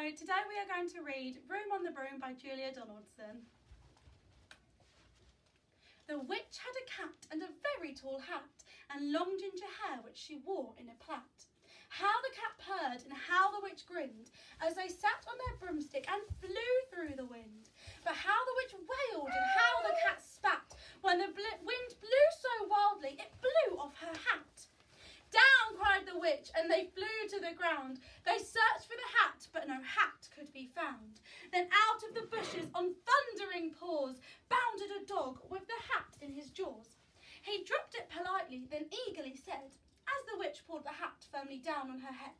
So today we are going to read Room on the Broom by Julia Donaldson. The witch had a cat and a very tall hat and long ginger hair which she wore in a plait. How the cat purred and how the witch grinned as they sat on their broomstick and flew through the wind. But how the witch wailed and how the cat spat when the wind blew so wildly it blew off her hat. Down, cried the witch, and they flew to the ground. They searched for the hat, but no hat could be found. Then out of the bushes, on thundering paws, bounded a dog with the hat in his jaws. He dropped it politely, then eagerly said, as the witch pulled the hat firmly down on her head,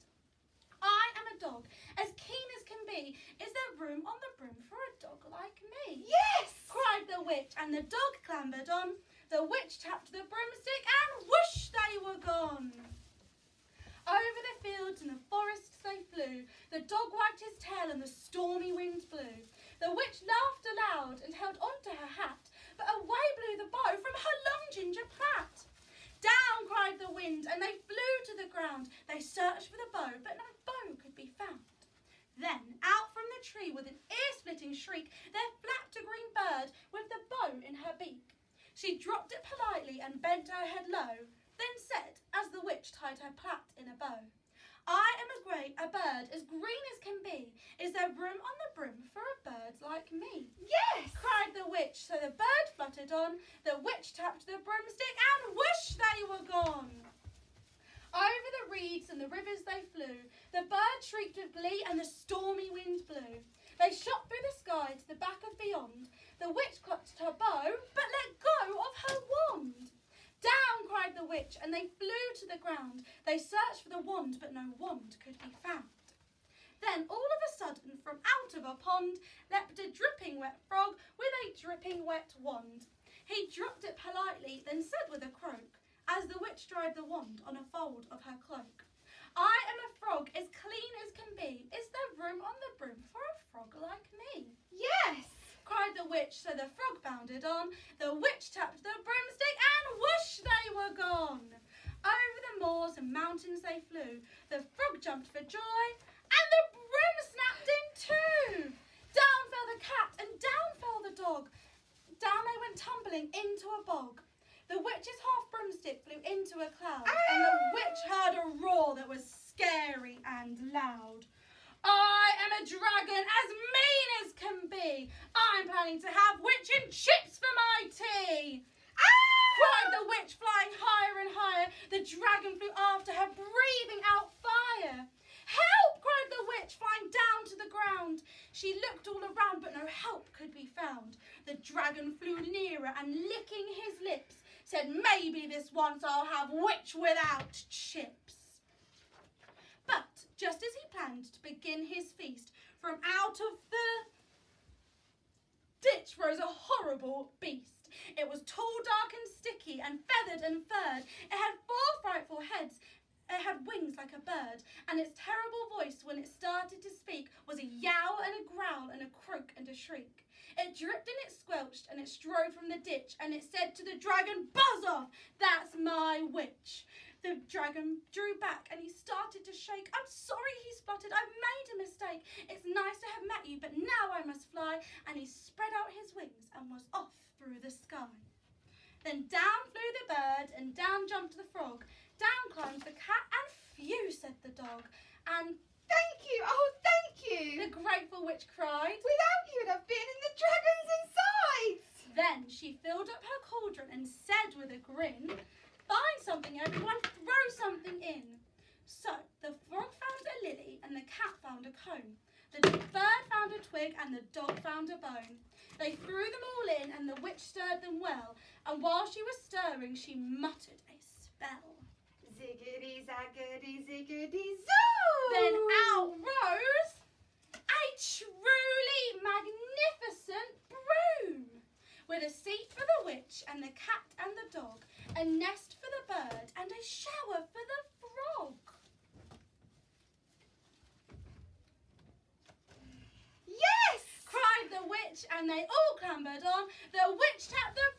I am a dog, as keen as can be. Is there room on the broom for a dog like me? Yes! Cried the witch, and the dog clambered on. The witch tapped the broomstick, and whoosh, they were gone. Over the fields and the forests they flew. The dog wagged his tail, and the stormy wind blew. The witch laughed aloud and held on to her hat, but away blew the bow from her long ginger plait. Down, cried the wind, and they flew to the ground. They searched for the bow, but no bow could be found. Then, out from the tree with an ear-splitting shriek, there flapped a green bird with the bow in her beak. She dropped it politely and bent her head low, then said, as the witch tied her plait in a bow, I am a bird as green as can be. Is there room on the broom for a bird like me? Yes! Cried the witch, so the bird fluttered on. The witch tapped the broomstick, and whoosh, they were gone. Over the reeds and the rivers they flew. The bird shrieked with glee, and the stormy wind blew. They shot through the sky to the back of beyond. The witch clutched her bow, but let go of her wand. Down, cried the witch, and they flew to the ground. They searched for the wand, but no wand could be found. Then, all of a sudden, from out of a pond, leapt a dripping wet frog with a dripping wet wand. He dropped it politely, then said with a croak, as the witch dried the wand on a fold of her cloak, I am a frog as clean as can be. Is there room on the broom for a frog like me? Yes! Cried the witch, so the frog bounded on. The witch tapped the broomstick, and whoosh, they were gone. Over the moors and mountains they flew. The frog jumped for joy, and the broom snapped in two. Down fell the cat, and down fell the dog. Down they went tumbling into a bog. The witch's half broomstick flew into a cloud, and the witch heard a roar that was scary and loud. I am a dragon as mean as can be. I'm planning to have witch and chips for my tea. Cried the witch, flying higher and higher. The dragon flew after her, breathing out fire. Help, cried the witch, flying down to the ground. She looked all around, but no help could be found. The dragon flew nearer and, licking his lips, said, maybe this once I'll have witch without chips. But just as he planned to begin his feast, from out of the ditch rose a horrible beast. It was tall, dark and sticky, and feathered and furred. It had 4 frightful heads. It had wings like a bird, and its terrible voice, when it started to speak, was a yowl and a growl and a croak and a shriek. It dripped and it squelched, and it strode from the ditch, and it said to the dragon, buzz off, that's my witch. The dragon drew back, and he started to shake. I'm sorry, he spluttered, I've made a mistake. It's nice to have met you, but now I must fly. And he spread out his wings and was off through the sky. Then down flew the bird, and down jumped the frog. Down climbed the cat, and phew, said the dog. And Thank you! Oh, thank you! the grateful witch cried. Without you, I'd have been in the dragon's insides! Then she filled up her cauldron and said with a grin, find something, everyone, throw something in. So the frog found a lily, and the cat found a comb. The bird found a twig, and the dog found a bone. They threw them all in, and the witch stirred them well. And while she was stirring, she muttered a spell. Ziggity, zaggity, ziggity, zoo! Then out rose a truly magnificent broom, with a seat for the witch and the cat and the dog, a nest for the bird, and a shower for the frog. Yes! Cried the witch, and they all clambered on. The witch tapped the